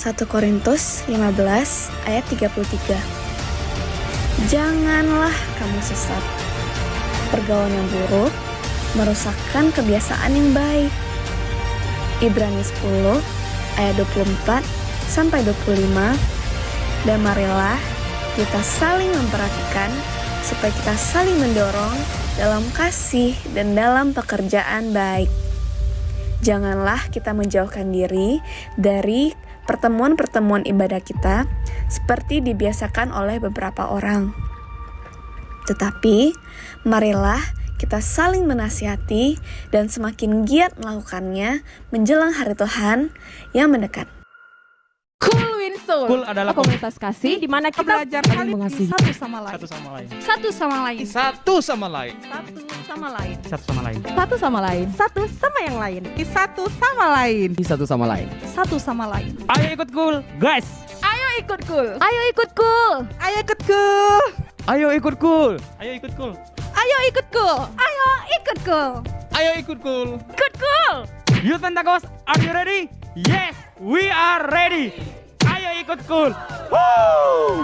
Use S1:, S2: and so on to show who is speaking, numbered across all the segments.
S1: 1 Korintus 15 ayat 33. Janganlah kamu sesat. Pergaulan yang buruk merusakkan kebiasaan yang baik. Ibrani 10 ayat 24 sampai 25. Dan marilah kita saling memperhatikan supaya kita saling mendorong dalam kasih dan dalam pekerjaan baik. Janganlah kita menjauhkan diri dari pertemuan-pertemuan ibadah kita seperti dibiasakan oleh beberapa orang. Tetapi, marilah kita saling menasihati dan semakin giat melakukannya menjelang hari Tuhan yang mendekat.
S2: Cool Winsoul.
S3: Cool adalah
S2: komunitas kasih di mana kita
S3: belajar
S2: saling
S3: saling
S2: mengasihi
S3: satu
S2: sama lain.
S3: satu sama lain.
S2: Satu sama lain.
S3: Satu sama lain.
S2: Satu sama lain.
S3: Satu sama lain.
S2: Satu sama lain. Satu sama yang lain.
S4: Satu sama lain.
S5: Satu sama lain.
S2: Satu sama lain.
S3: Ayo ikut cool, guys.
S2: Ayo ikut cool. Ayo ikut cool.
S4: Ayo ikut cool.
S5: Ayo ikut cool.
S3: Ayo ikut cool.
S2: Ayo ikut cool. Ayo ikut cool.
S3: Ayo ikut cool.
S2: Ikut cool.
S3: Youth Pentecost, are you ready? Yes, we are ready. Ayo ikut cool. Woo!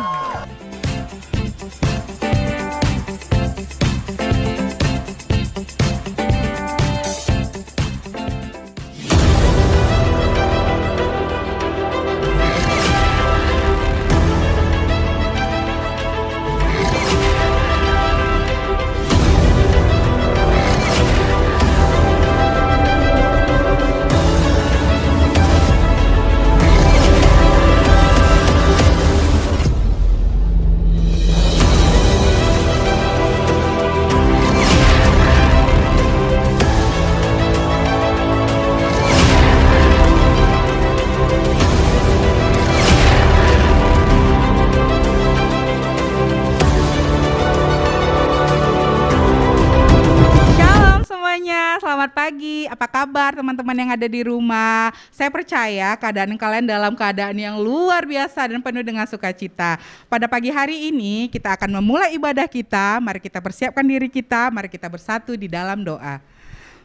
S4: Shalom semuanya, selamat pagi. Apa kabar teman-teman yang ada di rumah? Saya percaya keadaan kalian dalam keadaan yang luar biasa dan penuh dengan sukacita. Pada pagi hari ini kita akan memulai ibadah kita. Mari kita persiapkan diri kita, mari kita bersatu di dalam doa.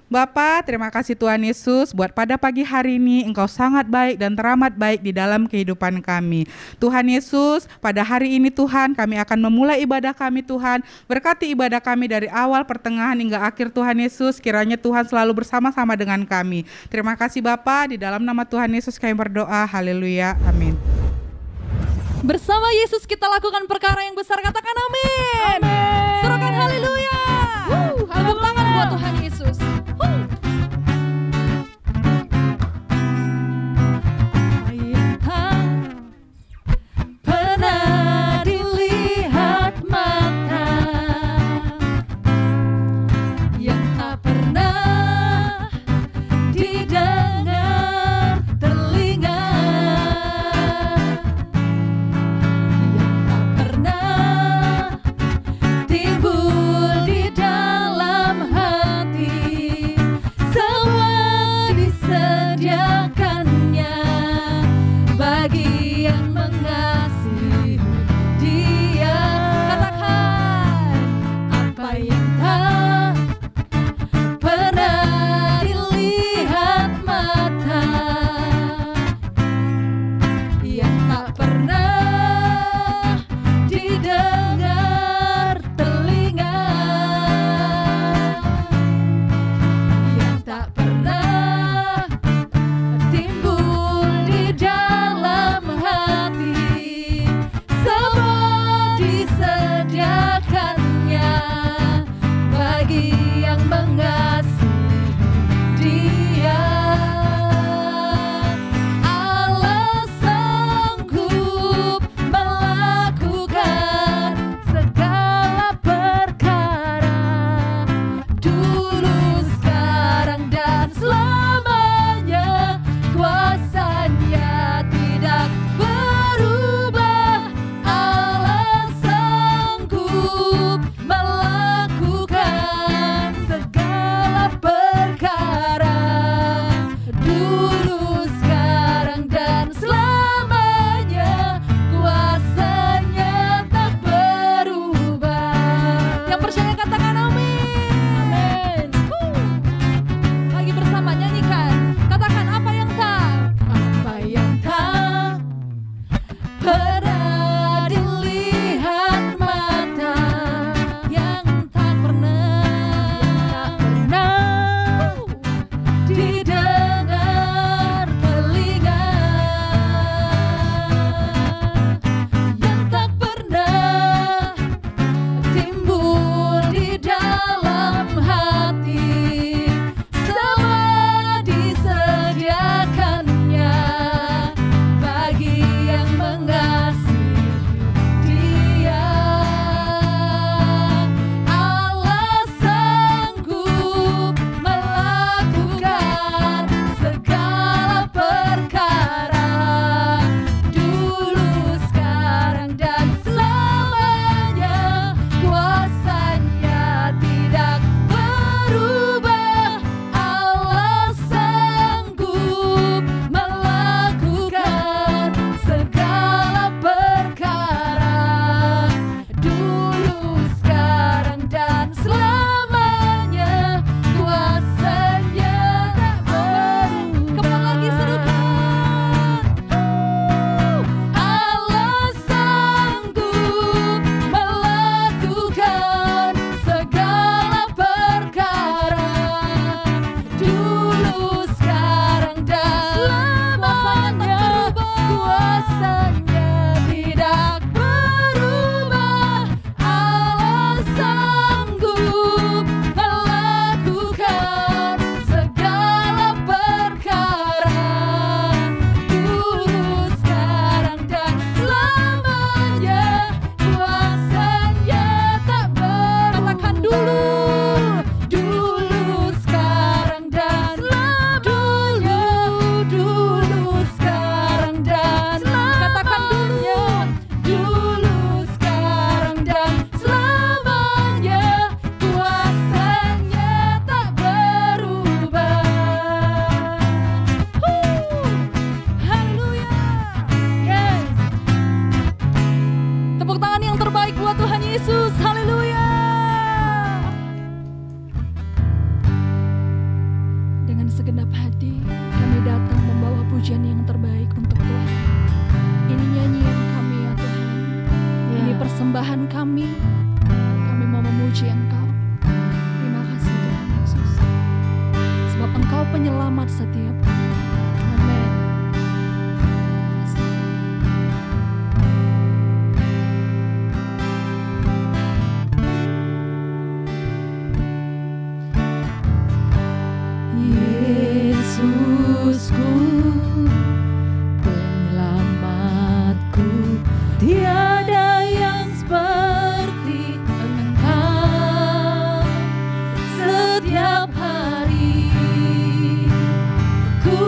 S4: Bapa, terima kasih Tuhan Yesus buat pada pagi hari ini Engkau sangat baik dan teramat baik di dalam kehidupan kami. Tuhan Yesus, pada hari ini Tuhan kami akan memulai ibadah kami Tuhan. Berkati ibadah kami dari awal, pertengahan hingga akhir Tuhan Yesus. Kiranya Tuhan selalu bersama-sama dengan kami. Terima kasih Bapa, di dalam nama Tuhan Yesus kami berdoa. Haleluya, amin.
S2: Bersama Yesus kita lakukan perkara yang besar. Katakan amin. Serukan haleluya. Tepuk tangan buat Tuhan Yesus. Pernah dilihat mata yang tak pernah didengar telinga yang tak pernah penyelamat setiap hari. Amin. Yesusku, penyelamatku, tiada yang seperti Engkau. Setiap hari ku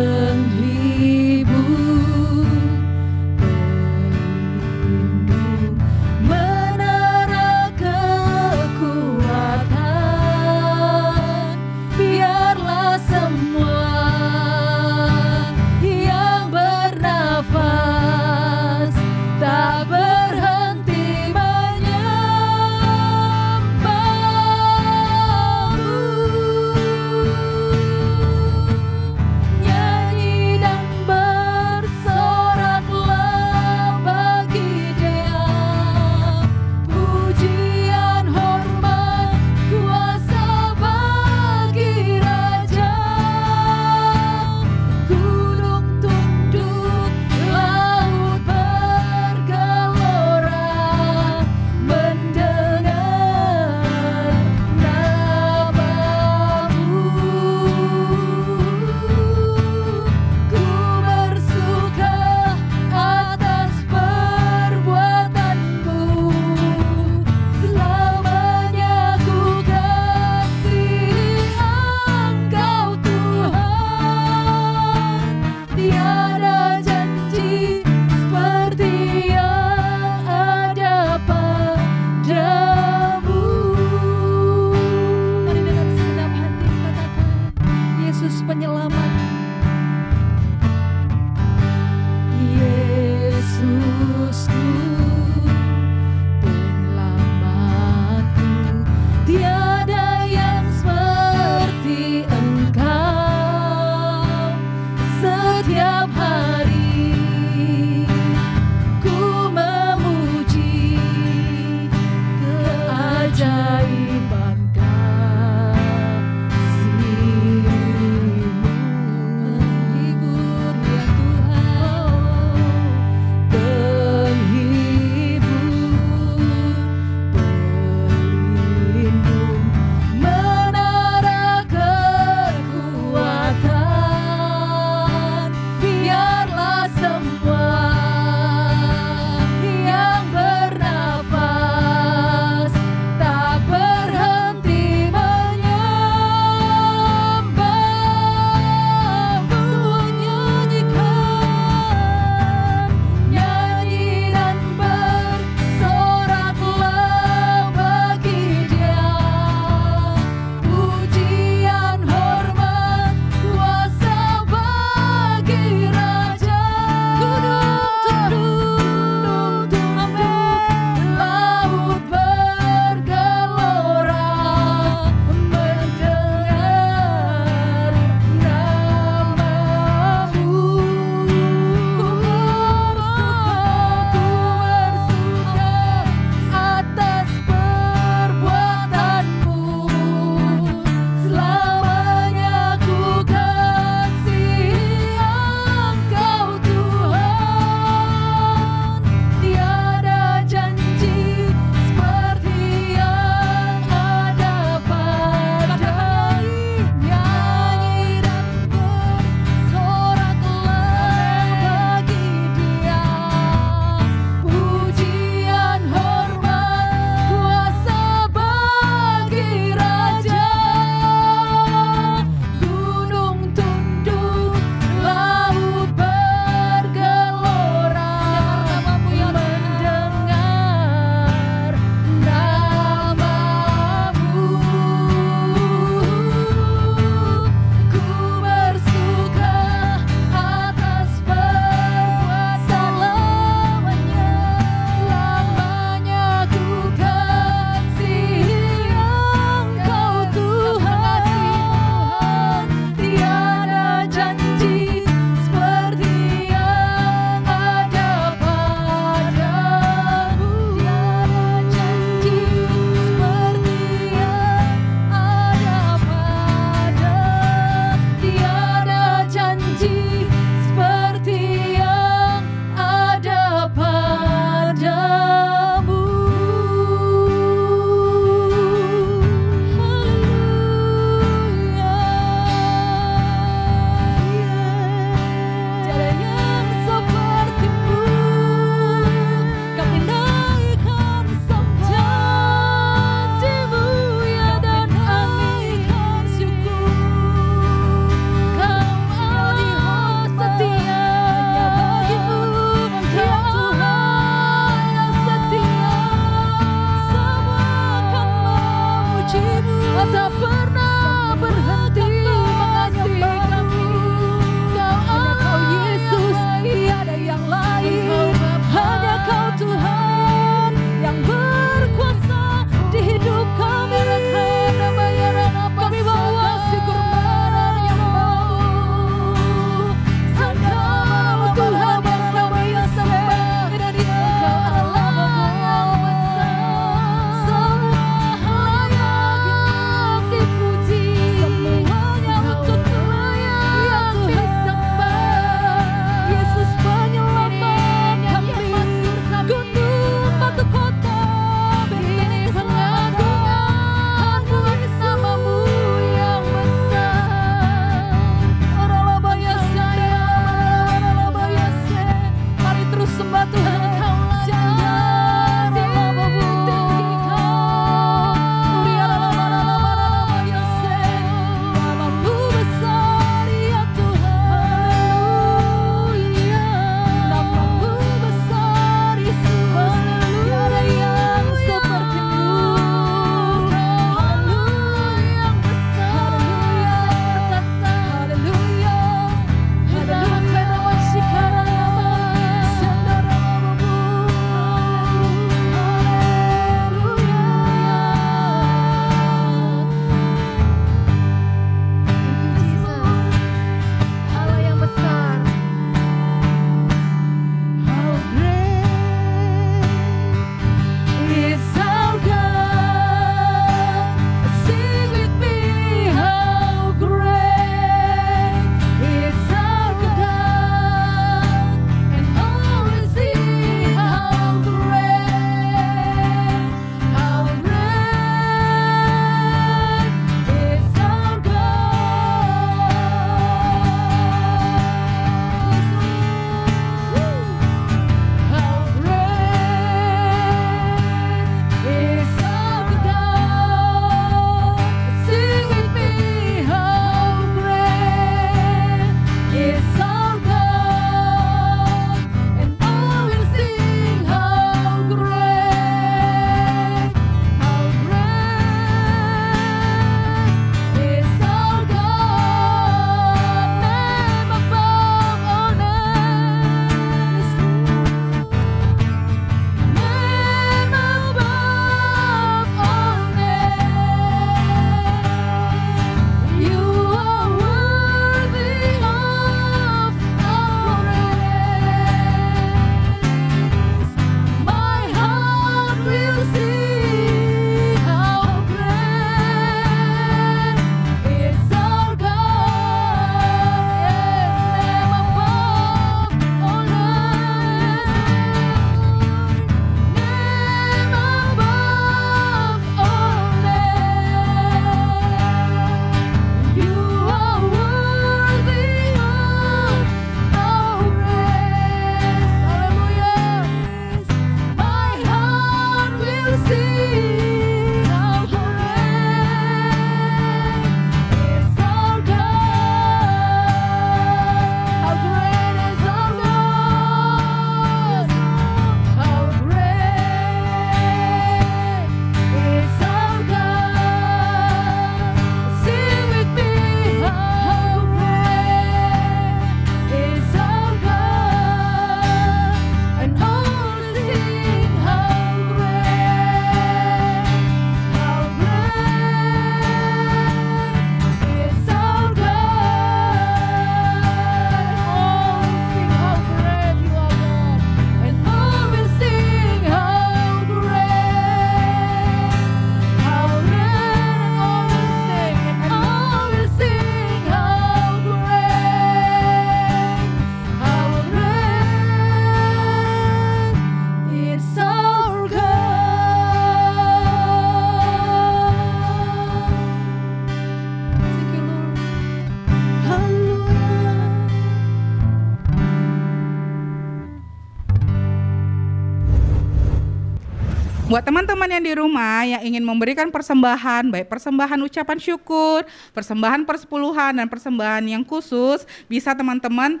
S4: Buat teman-teman yang di rumah yang ingin memberikan persembahan, baik persembahan ucapan syukur, persembahan persepuluhan, dan persembahan yang khusus, bisa teman-teman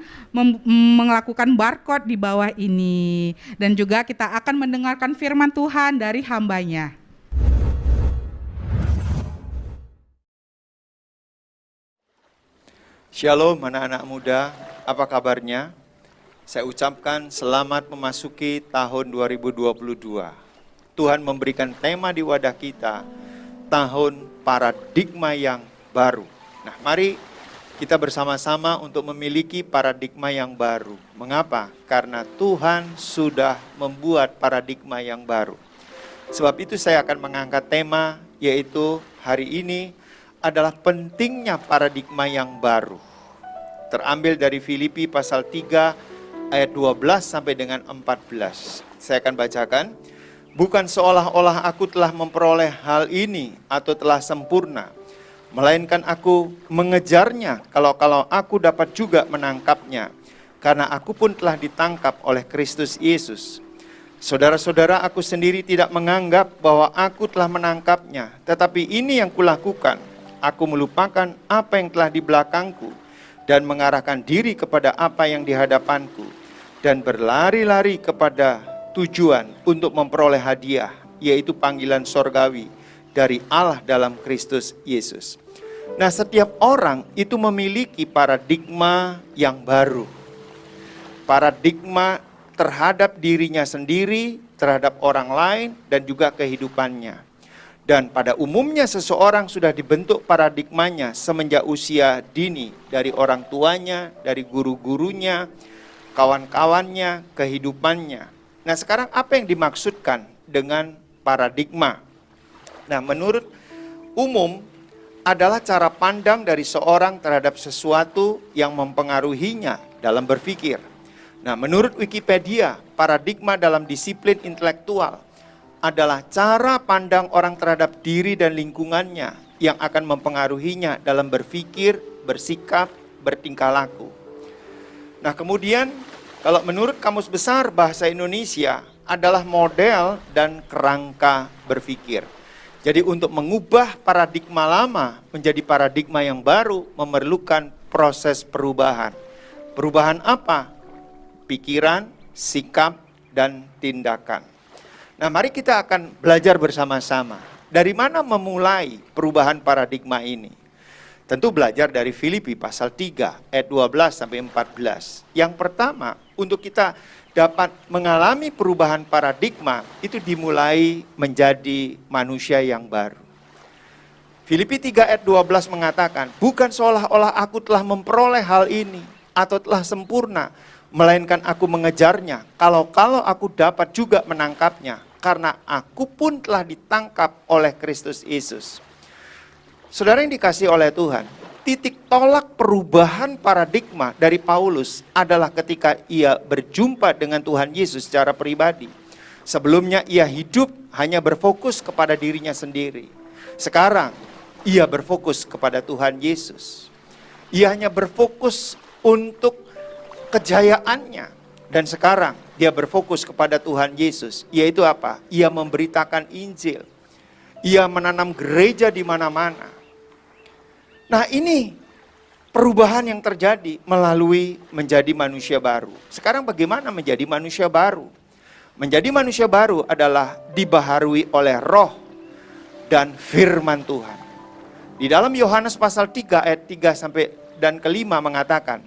S4: melakukan barcode di bawah ini. Dan juga kita akan mendengarkan firman Tuhan dari hambanya.
S6: Shalom anak-anak muda, apa kabarnya? Saya ucapkan selamat memasuki tahun 2022. Tuhan memberikan tema di wadah kita, tahun paradigma yang baru. Nah, mari kita bersama-sama untuk memiliki paradigma yang baru. Mengapa? Karena Tuhan sudah membuat paradigma yang baru. Sebab itu saya akan mengangkat tema, yaitu hari ini adalah pentingnya paradigma yang baru. Terambil dari Filipi pasal 3 ayat 12 sampai dengan 14. Saya akan bacakan. Bukan seolah-olah aku telah memperoleh hal ini atau telah sempurna, melainkan aku mengejarnya kalau aku dapat juga menangkapnya, karena aku pun telah ditangkap oleh Kristus Yesus. Saudara-saudara, aku sendiri tidak menganggap bahwa aku telah menangkapnya, tetapi ini yang kulakukan, aku melupakan apa yang telah di belakangku dan mengarahkan diri kepada apa yang di hadapanku, dan berlari-lari kepada tujuan untuk memperoleh hadiah, yaitu panggilan sorgawi dari Allah dalam Kristus Yesus. Nah, setiap orang itu memiliki paradigma yang baru. Paradigma terhadap dirinya sendiri, terhadap orang lain, dan juga kehidupannya. Dan pada umumnya seseorang sudah dibentuk paradigmanya semenjak usia dini, dari orang tuanya, dari guru-gurunya, kawan-kawannya, kehidupannya. Nah, sekarang apa yang dimaksudkan dengan paradigma? Nah, menurut umum adalah cara pandang dari seorang terhadap sesuatu yang mempengaruhinya dalam berpikir. Nah, menurut Wikipedia, paradigma dalam disiplin intelektual adalah cara pandang orang terhadap diri dan lingkungannya yang akan mempengaruhinya dalam berpikir, bersikap, bertingkah laku. Nah, kemudian kalau menurut Kamus Besar Bahasa Indonesia adalah model dan kerangka berpikir. Jadi untuk mengubah paradigma lama menjadi paradigma yang baru memerlukan proses perubahan. Perubahan apa? Pikiran, sikap, dan tindakan. Nah, mari kita akan belajar bersama-sama. Dari mana memulai perubahan paradigma ini? Tentu belajar dari Filipi pasal 3 ayat 12 sampai 14. Yang pertama, untuk kita dapat mengalami perubahan paradigma, itu dimulai menjadi manusia yang baru. Filipi 3 ayat 12 mengatakan, bukan seolah-olah aku telah memperoleh hal ini atau telah sempurna, melainkan aku mengejarnya kalau aku dapat juga menangkapnya, karena aku pun telah ditangkap oleh Kristus Yesus. Saudara yang dikasihi oleh Tuhan, titik tolak perubahan paradigma dari Paulus adalah ketika ia berjumpa dengan Tuhan Yesus secara pribadi. Sebelumnya ia hidup hanya berfokus kepada dirinya sendiri. Sekarang ia berfokus kepada Tuhan Yesus. Ia hanya berfokus untuk kejayaannya. Dan sekarang dia berfokus kepada Tuhan Yesus. Yaitu apa? Ia memberitakan Injil. Ia menanam gereja di mana-mana. Nah, ini perubahan yang terjadi melalui menjadi manusia baru. Sekarang bagaimana menjadi manusia baru? Menjadi manusia baru adalah dibaharui oleh roh dan firman Tuhan. Di dalam Yohanes pasal 3 ayat 3 sampai dan kelima mengatakan,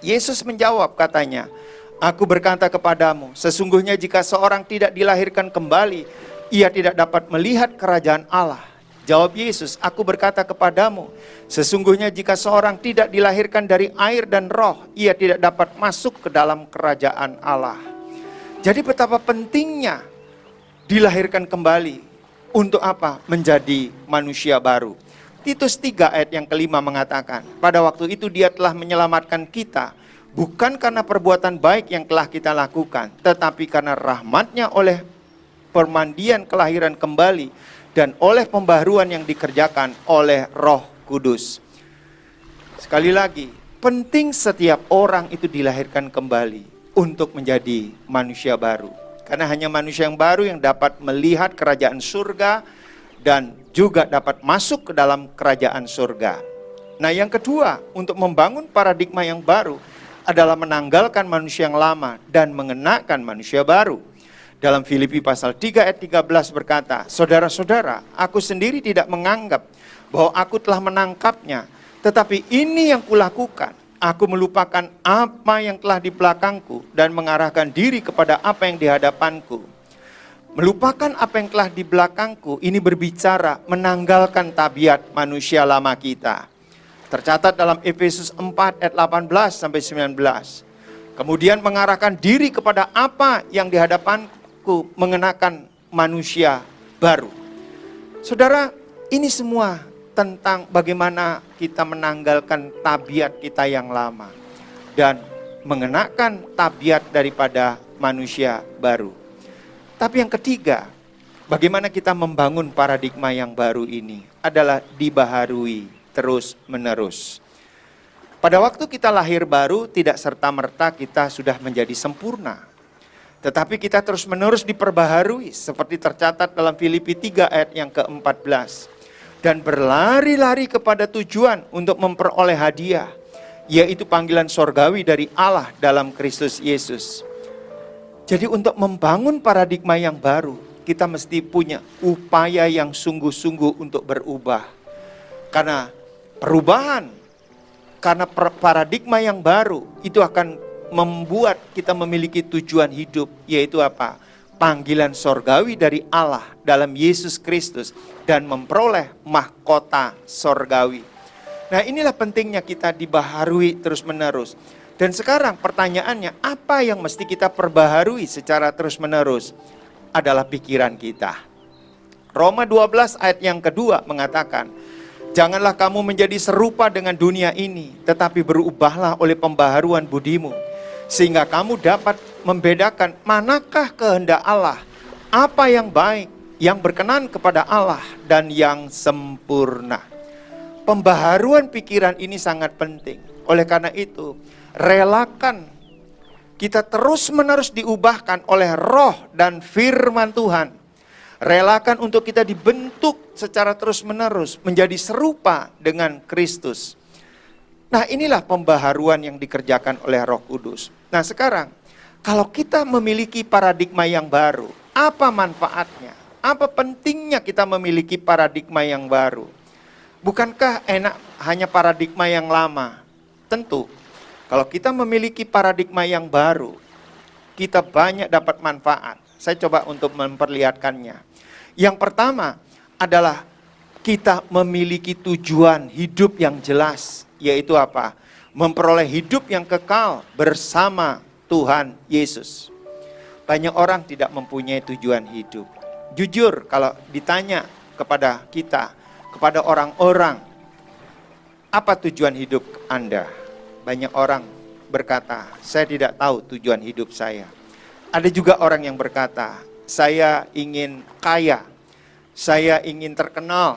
S6: Yesus menjawab katanya, aku berkata kepadamu, sesungguhnya jika seorang tidak dilahirkan kembali, ia tidak dapat melihat kerajaan Allah. Jawab Yesus, aku berkata kepadamu, sesungguhnya jika seorang tidak dilahirkan dari air dan roh, ia tidak dapat masuk ke dalam kerajaan Allah. Jadi betapa pentingnya dilahirkan kembali. Untuk apa? Menjadi manusia baru. Titus 3 ayat yang kelima mengatakan, pada waktu itu dia telah menyelamatkan kita, bukan karena perbuatan baik yang telah kita lakukan, tetapi karena rahmat-Nya oleh permandian kelahiran kembali, dan oleh pembaharuan yang dikerjakan oleh Roh Kudus. Sekali lagi, penting setiap orang itu dilahirkan kembali untuk menjadi manusia baru. Karena hanya manusia yang baru yang dapat melihat kerajaan surga dan juga dapat masuk ke dalam kerajaan surga. Nah, yang kedua, untuk membangun paradigma yang baru adalah menanggalkan manusia yang lama dan mengenakan manusia baru. Dalam Filipi pasal 3 ayat 13 berkata, "Saudara-saudara, aku sendiri tidak menganggap bahwa aku telah menangkapnya, tetapi ini yang kulakukan. Aku melupakan apa yang telah di belakangku dan mengarahkan diri kepada apa yang di hadapanku." Melupakan apa yang telah di belakangku, ini berbicara menanggalkan tabiat manusia lama kita. Tercatat dalam Efesus 4 ayat 18 sampai 19. Kemudian mengarahkan diri kepada apa yang di hadapanku, mengenakan manusia baru. Saudara, ini semua tentang bagaimana kita menanggalkan tabiat kita yang lama dan mengenakan tabiat daripada manusia baru. Tapi yang ketiga, bagaimana kita membangun paradigma yang baru ini adalah dibaharui terus menerus. Pada waktu kita lahir baru, tidak serta-merta kita sudah menjadi sempurna. Tetapi kita terus menerus diperbaharui seperti tercatat dalam Filipi 3 ayat yang ke-14. Dan berlari-lari kepada tujuan untuk memperoleh hadiah, yaitu panggilan sorgawi dari Allah dalam Kristus Yesus. Jadi untuk membangun paradigma yang baru, kita mesti punya upaya yang sungguh-sungguh untuk berubah. Karena perubahan, karena paradigma yang baru, itu akan membuat kita memiliki tujuan hidup, yaitu apa? Panggilan sorgawi dari Allah dalam Yesus Kristus dan memperoleh mahkota sorgawi. Nah, inilah pentingnya kita dibaharui terus-menerus. Dan sekarang pertanyaannya, apa yang mesti kita perbaharui secara terus-menerus? Adalah pikiran kita. Roma 12 ayat yang kedua mengatakan, "Janganlah kamu menjadi serupa dengan dunia ini, tetapi berubahlah oleh pembaharuan budimu, sehingga kamu dapat membedakan manakah kehendak Allah, apa yang baik, yang berkenan kepada Allah, dan yang sempurna." Pembaharuan pikiran ini sangat penting. Oleh karena itu, relakan kita terus-menerus diubahkan oleh roh dan firman Tuhan. Relakan untuk kita dibentuk secara terus-menerus menjadi serupa dengan Kristus. Nah, inilah pembaharuan yang dikerjakan oleh Roh Kudus. Nah, sekarang kalau kita memiliki paradigma yang baru, apa manfaatnya? Apa pentingnya kita memiliki paradigma yang baru? Bukankah enak hanya paradigma yang lama? Tentu. Kalau kita memiliki paradigma yang baru, kita banyak dapat manfaat. Saya coba untuk memperlihatkannya. Yang pertama adalah kita memiliki tujuan hidup yang jelas, yaitu apa? Memperoleh hidup yang kekal bersama Tuhan Yesus. Banyak orang tidak mempunyai tujuan hidup. Jujur, kalau ditanya kepada kita, kepada orang-orang, apa tujuan hidup Anda? Banyak orang berkata, saya tidak tahu tujuan hidup saya. Ada juga orang yang berkata, saya ingin kaya, saya ingin terkenal,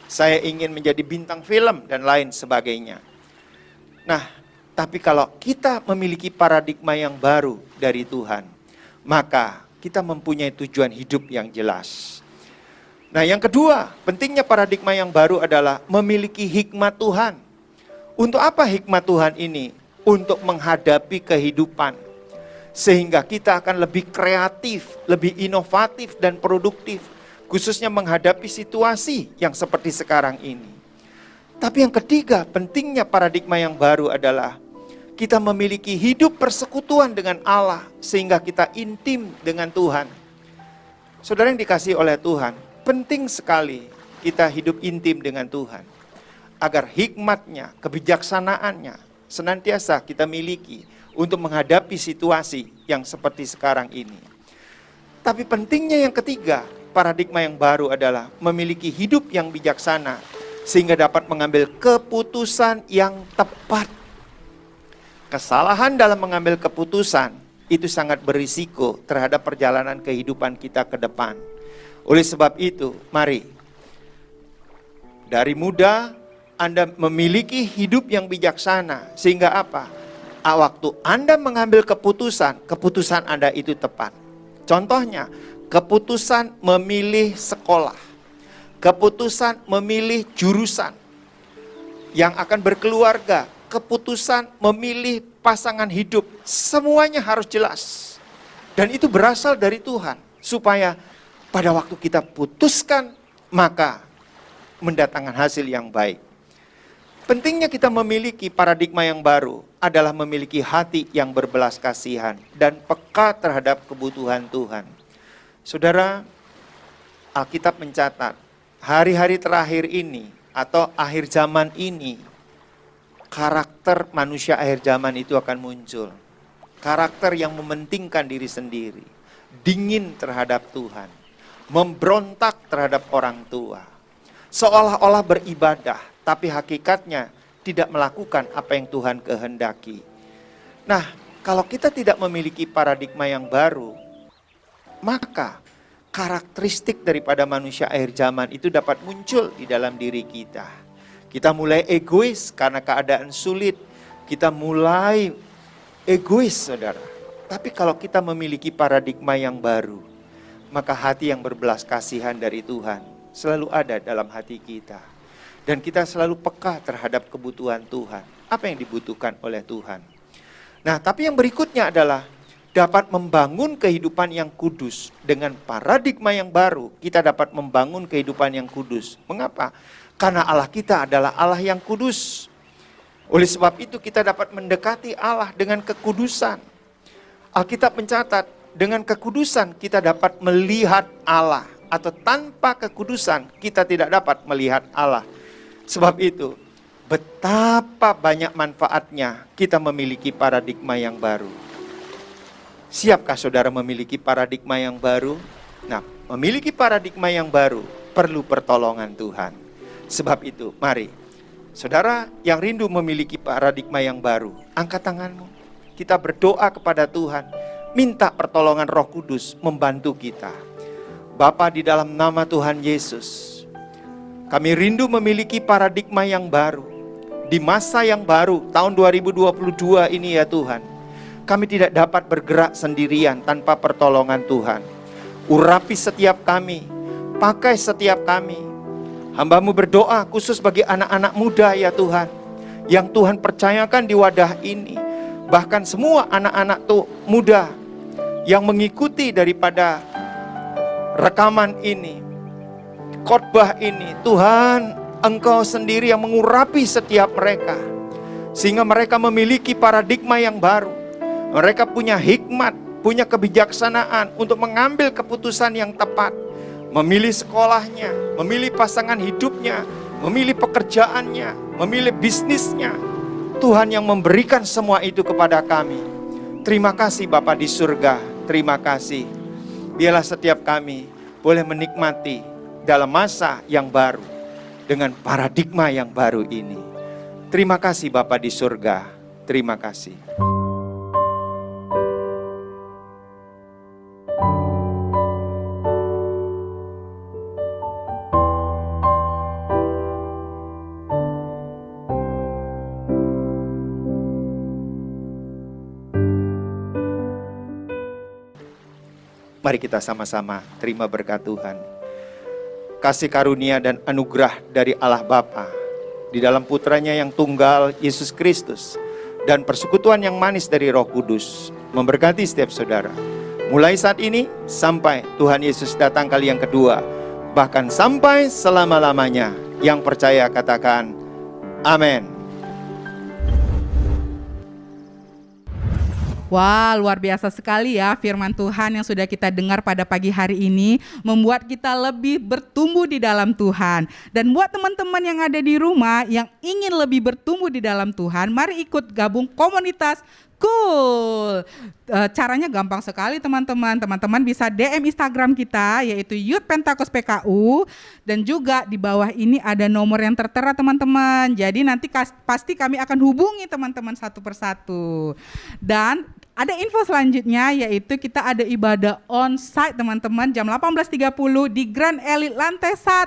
S6: saya ingin menjadi bintang film, dan lain sebagainya. Nah, tapi kalau kita memiliki paradigma yang baru dari Tuhan, maka kita mempunyai tujuan hidup yang jelas. Nah, yang kedua, pentingnya paradigma yang baru adalah memiliki hikmat Tuhan. Untuk apa hikmat Tuhan ini? Untuk menghadapi kehidupan. Sehingga kita akan lebih kreatif, lebih inovatif dan produktif. Khususnya menghadapi situasi yang seperti sekarang ini. Tapi yang ketiga, pentingnya paradigma yang baru adalah kita memiliki hidup persekutuan dengan Allah. Sehingga kita intim dengan Tuhan. Saudara yang dikasihi oleh Tuhan, penting sekali kita hidup intim dengan Tuhan. Agar hikmatnya, kebijaksanaannya senantiasa kita miliki untuk menghadapi situasi yang seperti sekarang ini. Tapi pentingnya yang ketiga, paradigma yang baru adalah memiliki hidup yang bijaksana sehingga dapat mengambil keputusan yang tepat. Kesalahan dalam mengambil keputusan itu sangat berisiko terhadap perjalanan kehidupan kita ke depan. Oleh sebab itu, mari dari muda Anda memiliki hidup yang bijaksana. Sehingga apa? Waktu Anda mengambil keputusan, keputusan Anda itu tepat. Contohnya, keputusan memilih sekolah, keputusan memilih jurusan yang akan berkeluarga, keputusan memilih pasangan hidup, semuanya harus jelas. Dan itu berasal dari Tuhan, supaya pada waktu kita putuskan, maka mendatangkan hasil yang baik. Pentingnya kita memiliki paradigma yang baru adalah memiliki hati yang berbelas kasihan dan peka terhadap kebutuhan Tuhan. Saudara, Alkitab mencatat, hari-hari terakhir ini atau akhir zaman ini, karakter manusia akhir zaman itu akan muncul. Karakter yang mementingkan diri sendiri, dingin terhadap Tuhan, memberontak terhadap orang tua, seolah-olah beribadah, tapi hakikatnya tidak melakukan apa yang Tuhan kehendaki. Nah, kalau kita tidak memiliki paradigma yang baru, maka karakteristik daripada manusia akhir zaman itu dapat muncul di dalam diri kita. Kita mulai egois karena keadaan sulit. Kita mulai egois, saudara. Tapi kalau kita memiliki paradigma yang baru, maka hati yang berbelas kasihan dari Tuhan selalu ada dalam hati kita. Dan kita selalu peka terhadap kebutuhan Tuhan. Apa yang dibutuhkan oleh Tuhan. Nah, tapi yang berikutnya adalah dapat membangun kehidupan yang kudus. Dengan paradigma yang baru, kita dapat membangun kehidupan yang kudus. Mengapa? Karena Allah kita adalah Allah yang kudus. Oleh sebab itu kita dapat mendekati Allah dengan kekudusan. Alkitab mencatat, dengan kekudusan kita dapat melihat Allah. Atau tanpa kekudusan kita tidak dapat melihat Allah. Sebab itu, betapa banyak manfaatnya kita memiliki paradigma yang baru. Siapkah saudara memiliki paradigma yang baru? Nah, memiliki paradigma yang baru perlu pertolongan Tuhan. Sebab itu, mari, saudara yang rindu memiliki paradigma yang baru, angkat tanganmu. Kita berdoa kepada Tuhan, minta pertolongan Roh Kudus membantu kita. Bapa, di dalam nama Tuhan Yesus, kami rindu memiliki paradigma yang baru. Di masa yang baru, tahun 2022 ini ya Tuhan, kami tidak dapat bergerak sendirian tanpa pertolongan Tuhan. Urapi setiap kami, pakai setiap kami. Hamba-Mu berdoa khusus bagi anak-anak muda ya Tuhan, yang Tuhan percayakan di wadah ini. Bahkan semua anak-anak muda yang mengikuti daripada rekaman ini, khotbah ini, Tuhan, Engkau sendiri yang mengurapi setiap mereka, sehingga mereka memiliki paradigma yang baru. Mereka punya hikmat, punya kebijaksanaan untuk mengambil keputusan yang tepat. Memilih sekolahnya, memilih pasangan hidupnya, memilih pekerjaannya, memilih bisnisnya. Tuhan yang memberikan semua itu kepada kami. Terima kasih Bapa di surga, terima kasih. Biarlah setiap kami boleh menikmati dalam masa yang baru dengan paradigma yang baru ini. Terima kasih Bapa di surga, terima kasih. Mari kita sama-sama terima berkat Tuhan. Kasih karunia dan anugerah dari Allah Bapa di dalam putranya yang tunggal Yesus Kristus dan persekutuan yang manis dari Roh Kudus memberkati setiap saudara. Mulai saat ini sampai Tuhan Yesus datang kali yang kedua, bahkan sampai selama-lamanya. Yang percaya katakan amin.
S4: Wah, luar biasa sekali ya firman Tuhan yang sudah kita dengar pada pagi hari ini, membuat kita lebih bertumbuh di dalam Tuhan. Dan buat teman-teman yang ada di rumah yang ingin lebih bertumbuh di dalam Tuhan, mari ikut gabung komunitas Cool. Caranya gampang sekali teman-teman. Teman-teman bisa DM Instagram kita yaitu Youth Pentakost PKU, dan juga di bawah ini ada nomor yang tertera teman-teman. Jadi nanti pasti kami akan hubungi teman-teman satu persatu. Dan ada info selanjutnya yaitu kita ada ibadah on-site teman-teman jam 18.30 di Grand Elite lantai 1.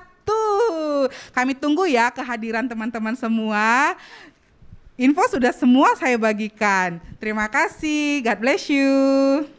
S4: Kami tunggu ya kehadiran teman-teman semua. Info sudah semua saya bagikan. Terima kasih. God bless you.